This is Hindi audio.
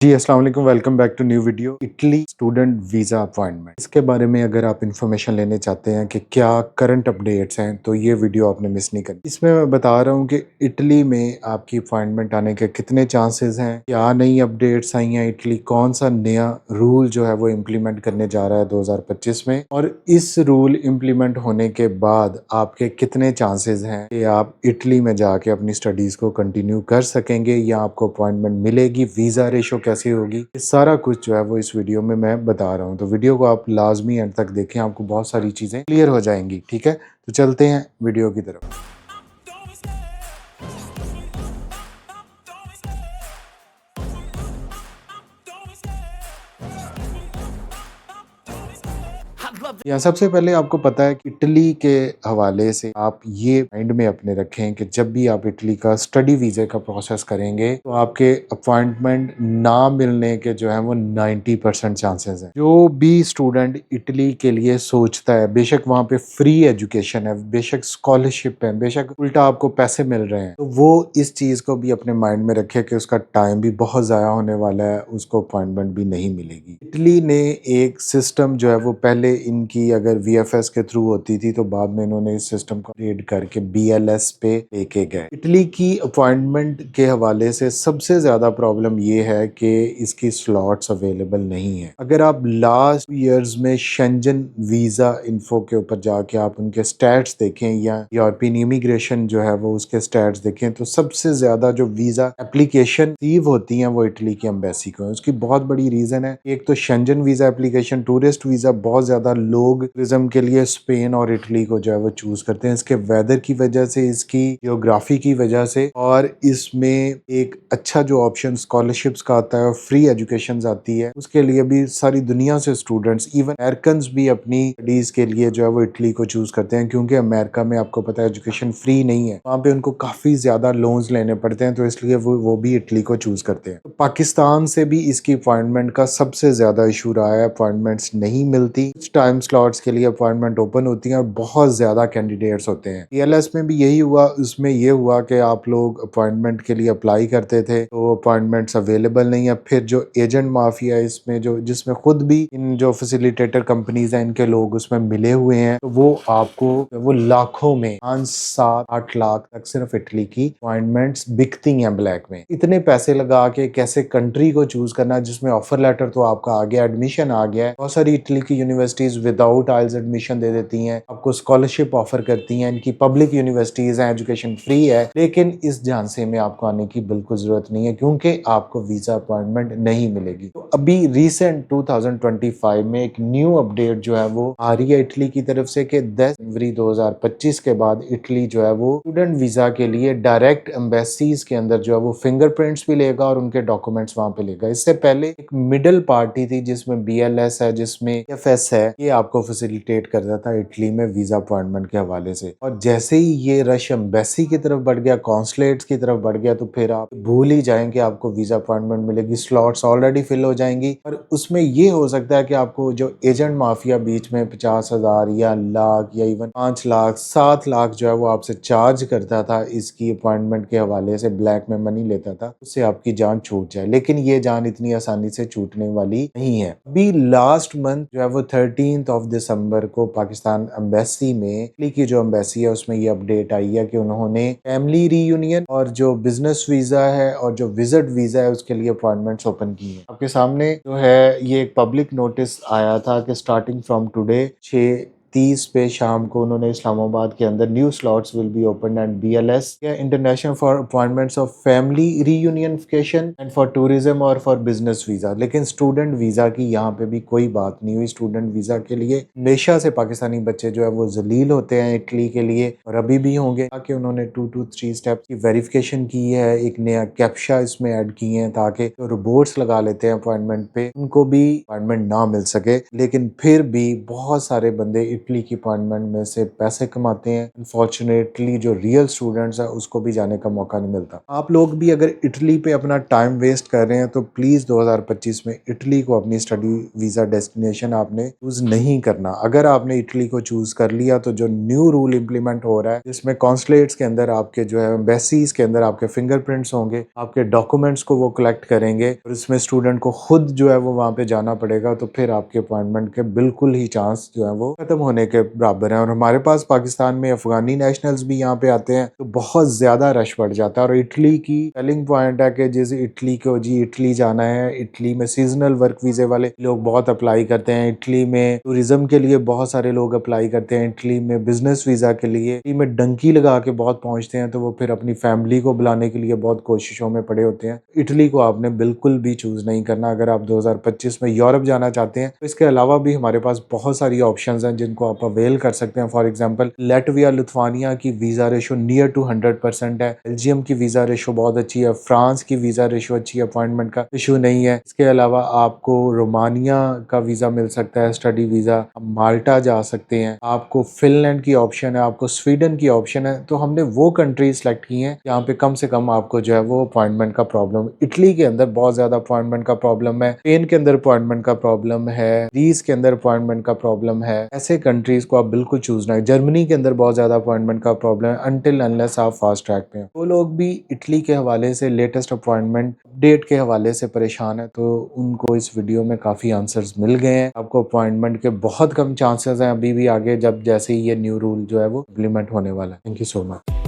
जी, अस्सलाम वालेकुम, welcome back to new video. Italy student visa appointment, इसके बारे में अगर आप इन्फॉर्मेशन लेने चाहते हैं कि क्या करंट अपडेट्स हैं तो ये वीडियो आपने मिस नहीं करनी। इसमें मैं बता रहा हूँ कि इटली में आपकी अपॉइंटमेंट आने के कितने चांसेस हैं, क्या नई अपडेट्स आई हैं, इटली कौन सा नया रूल जो है वो इम्प्लीमेंट करने जा रहा है 2025 में, और इस रूल इम्प्लीमेंट होने के बाद आपके कितने चांसेस हैं कि आप इटली में जाके अपनी स्टडीज़ को कंटिन्यू कर सकेंगे या आपको अपॉइंटमेंट मिलेगी, वीज़ा रेशो कैसी होगी, ये सारा कुछ जो है वो इस वीडियो में मैं बता रहा हूँ। तो वीडियो को आप लाजमी एंड तक देखें, आपको बहुत सारी चीज़ें क्लियर हो जाएंगी। ठीक है, तो चलते हैं वीडियो की तरफ। यहाँ सबसे पहले आपको पता है कि इटली के हवाले से आप ये माइंड में अपने रखें कि जब भी आप इटली का स्टडी वीज़े का प्रोसेस करेंगे तो आपके अपॉइंटमेंट ना मिलने के जो है वो 90% चांसेस हैं। जो भी स्टूडेंट इटली के लिए सोचता है, बेशक वहाँ पे फ्री एजुकेशन है, बेशक स्कॉलरशिप है, बेशक उल्टा आपको पैसे मिल रहे हैं, तो वो इस चीज़ को भी अपने माइंड में रखे कि उसका टाइम भी बहुत ज़ाया होने वाला है, उसको अपॉइंटमेंट भी नहीं मिलेगी। इटली ने एक सिस्टम जो है वो पहले इनकी अगर वीएफएस के थ्रू होती थी तो बाद में इन्होंने इस सिस्टम को अपग्रेड करके बीएलएस पे लेके गए। इटली की अपॉइंटमेंट के हवाले से सबसे ज्यादा प्रॉब्लम ये है कि इसकी स्लॉट्स अवेलेबल नहीं है। अगर आप लास्ट ईयर्स में शेंजन वीजा इन्फो के ऊपर जाके आप उनके स्टैट्स देखें या यूरोपियन इमिग्रेशन जो है वो उसके स्टैट्स देखें तो सबसे ज्यादा जो वीजा एप्लीकेशन रिसीव होती हैं वो इटली की एम्बेसी को है। उसकी बहुत बड़ी रीजन है, एक तो Schengen visa application, tourist visa, बहुत ज्यादा लोग टूरिज्म के लिए स्पेन और इटली को जो है वो चूज करते हैं। इसके वेदर की वजह से, इसकी जियोग्राफी की वजह से, और इसमें एक अच्छा जो ऑप्शन स्कॉलरशिप्स का आता है और फ्री एजुकेशन आती है, उसके लिए भी सारी दुनिया से स्टूडेंट्स, इवन अमेरिकन भी अपनी स्टडीज के लिए जो है वो इटली को चूज करते हैं, क्योंकि अमेरिका में आपको पता है एजुकेशन फ्री नहीं है, वहाँ पे उनको काफी ज्यादा लोन्स लेने पड़ते हैं, तो इसलिए वो भी इटली को चूज करते हैं। तो पाकिस्तान से भी इसकी अपॉइंटमेंट का सबसे ज्यादा इशू रहा है, अपॉइंटमेंट्स नहीं मिलती, कुछ टाइम स्लॉट्स के लिए अपॉइंटमेंट ओपन होती हैं और बहुत ज्यादा कैंडिडेट्स होते हैं। पीएलएस में भी यही हुआ, उसमें ये हुआ कि आप लोग अपॉइंटमेंट के लिए अप्लाई करते थे तो अपॉइंटमेंट्स अवेलेबल नहीं है। फिर जो एजेंट माफिया इसमें जो जिसमें खुद भी इन जो फैसिलिटेटर कंपनीज हैं इनके लोग उसमें मिले हुए हैं, तो वो आपको वो लाखों में 5-7-8 लाख तक सिर्फ इटली की अपॉइंटमेंट्स बिकती हैं ब्लैक में। इतने पैसे लगा के कैसे कंट्री को चूज करना जिसमें ऑफर लेटर तो आपका आ गया, एडमिशन आ गया है। बहुत सारी इटली की यूनिवर्सिटीज विदाउट आइल्स एडमिशन दे देती हैं, आपको स्कॉलरशिप ऑफर करती हैं, इनकी पब्लिक यूनिवर्सिटीज हैं, एजुकेशन फ्री है, लेकिन इस झांसे में आपको आने की बिल्कुल जरूरत नहीं है क्योंकि आपको वीजा अपॉइंटमेंट नहीं मिलेगी। तो अभी रिसेंट 2025 में एक न्यू अपडेट जो है वो आ रही है इटली की तरफ से कि 10 जनवरी 2025 के बाद इटली जो है वो स्टूडेंट वीजा के लिए डायरेक्ट एम्बेसीज के अंदर जो है वो फिंगरप्रिंट्स भी लेगा और उनके डॉक्यूमेंट्स वहां पे लेगा। इससे पहले एक मिडिल पार्टी थी जिसमें बीएलएस है, जिसमें एफएस है, ये आपको फैसिलिटेट करता था इटली में वीजा अपॉइंटमेंट के हवाले से। और जैसे ही ये रश एम्बेसी की तरफ बढ़ गया, कॉन्सुलेट्स की तरफ बढ़ गया, तो फिर आप भूल ही जाएंगे आपको वीजा अपॉइंटमेंट मिलेगी, स्लॉट्स ऑलरेडी फिल हो जाएंगी। और उसमें ये हो सकता है कि आपको जो एजेंट माफिया बीच में 50,000 या लाख या इवन 5 लाख 7 लाख जो है वो आपसे चार्ज करता था इसकी अपॉइंटमेंट के हवाले से, ब्लैक में मनी लेता था, उससे आपकी जान छूट जाए। लेकिन ये जान इतनी आसानी से छूटने वाली नहीं है। अभी लास्ट मंथ जो है वो 13 दिसंबर को पाकिस्तान एम्बेसी में, इटली की जो एम्बेसी है उसमें ये अपडेट आई है कि उन्होंने फैमिली रीयूनियन और जो बिजनेस वीजा है और जो विजिट वीजा है उसके लिए अपॉइंटमेंट्स ओपन की है। आपके सामने जो है ये एक पब्लिक नोटिस आया था कि स्टार्टिंग फ्रॉम टुडे 6:30 पे शाम को उन्होंने इस्लामाबाद के अंदर new slots will be open and BLS या international for appointments of family reunification and for tourism और फॉर बिजनेस वीजा। लेकिन स्टूडेंट वीजा की यहाँ पे भी कोई बात नहीं हुई। स्टूडेंट वीजा के लिए हमेशा से पाकिस्तानी बच्चे जो है वो जलील होते हैं इटली के लिए, और अभी भी होंगे, ताकि उन्होंने 2 to 3 स्टेप की वेरिफिकेशन की है, एक नया कैप्शा इसमें ऐड किए हैं ताकि जो रोबोट्स लगा लेते हैं अपॉइंटमेंट पे उनको भी अपॉइंटमेंट ना मिल सके। लेकिन फिर भी बहुत सारे बंदे इटली की अपॉइंटमेंट में से पैसे कमाते हैं। अनफॉर्चुनेटली जो रियल स्टूडेंट्स हैं उसको भी जाने का मौका नहीं मिलता। आप लोग भी अगर इटली पे अपना टाइम वेस्ट कर रहे हैं तो प्लीज़ 2025 में इटली को अपनी स्टडी वीज़ा डेस्टिनेशन आपने चूज़ नहीं करना। अगर आपने इटली को चूज़ कर लिया तो जो न्यू रूल इम्प्लीमेंट हो रहा है जिसमें कॉन्सुलेट्स के अंदर आपके जो है एम्बेसीज के अंदर आपके फिंगरप्रिंट्स होंगे, आपके डॉक्यूमेंट्स को वो कलेक्ट करेंगे और इसमें स्टूडेंट को खुद जो है वो वहाँ पे जाना पड़ेगा, तो फिर आपके अपॉइंटमेंट के बिल्कुल ही चांस जो है वो खत्म होने के बराबर हैं। और हमारे पास पाकिस्तान में अफगानी नेशनल्स भी यहाँ पे आते हैं तो बहुत ज़्यादा रश बढ़ जाता है। और इटली की सेलिंग पॉइंट है कि जैसे इटली को जी इटली जाना है, इटली में सीजनल वर्क वीज़े वाले लोग बहुत अप्लाई करते हैं, इटली में टूरिज्म के लिए बहुत सारे लोग अप्लाई करते हैं, इटली में बिजनेस वीज़ा के लिए, इटली में डंकी लगा के बहुत पहुंचते हैं, तो वो फिर अपनी फैमिली को बुलाने के लिए बहुत कोशिशों में पड़े होते हैं। इटली को आपने बिल्कुल भी चूज़ नहीं करना अगर आप 2025 में यूरोप जाना चाहते हैं। तो इसके अलावा भी हमारे पास बहुत सारी ऑप्शंस हैं जिनको आप अवेल कर सकते हैं। फॉर एग्जांपल लैटविया लिथुआनिया की वीज़ा रेशो नियर टू 100% है, बेल्जियम की वीज़ा रेशो बहुत अच्छी है, फ्रांस की वीज़ा रेशो अच्छी है, अपॉइंटमेंट का इशू नहीं है। इसके अलावा आपको रोमानिया का वीज़ा मिल सकता है, स्टडी वीज़ा, आप माल्टा जा सकते हैं, आपको फिनलैंड की ऑप्शन है, आपको स्वीडन की ऑप्शन है। तो हमने वो कंट्री सेलेक्ट की हैं यहाँ पे कम से कम आपको जो है वो अपॉइंटमेंट का प्रॉब्लम, इटली के अंदर बहुत ज़्यादा अपॉइंटमेंट का प्रॉब्लम है, स्पेन के अंदर अपॉइंटमेंट का प्रॉब्लम है, ग्रीस के अंदर अपॉइंटमेंट का प्रॉब्लम है। ऐसे कंट्रीज को आप बिल्कुल चूज ना, जर्मनी के अंदर बहुत ज़्यादा अपॉइंटमेंट का प्रॉब्लम है अनटिल अनलेस आप फास्ट ट्रैक पे हैं। वो लोग भी इटली के हवाले से लेटेस्ट अपॉइंटमेंट अपडेट के हवाले से परेशान है, तो उनको इस वीडियो में काफ़ी आंसर्स मिल गए हैं। आपको अपॉइंटमेंट के बहुत कम चांसेस हैं अभी भी आगे, जब जैसे ही ये न्यू रूल जो है वो इम्प्लीमेंट होने वाला है। Thank you so much.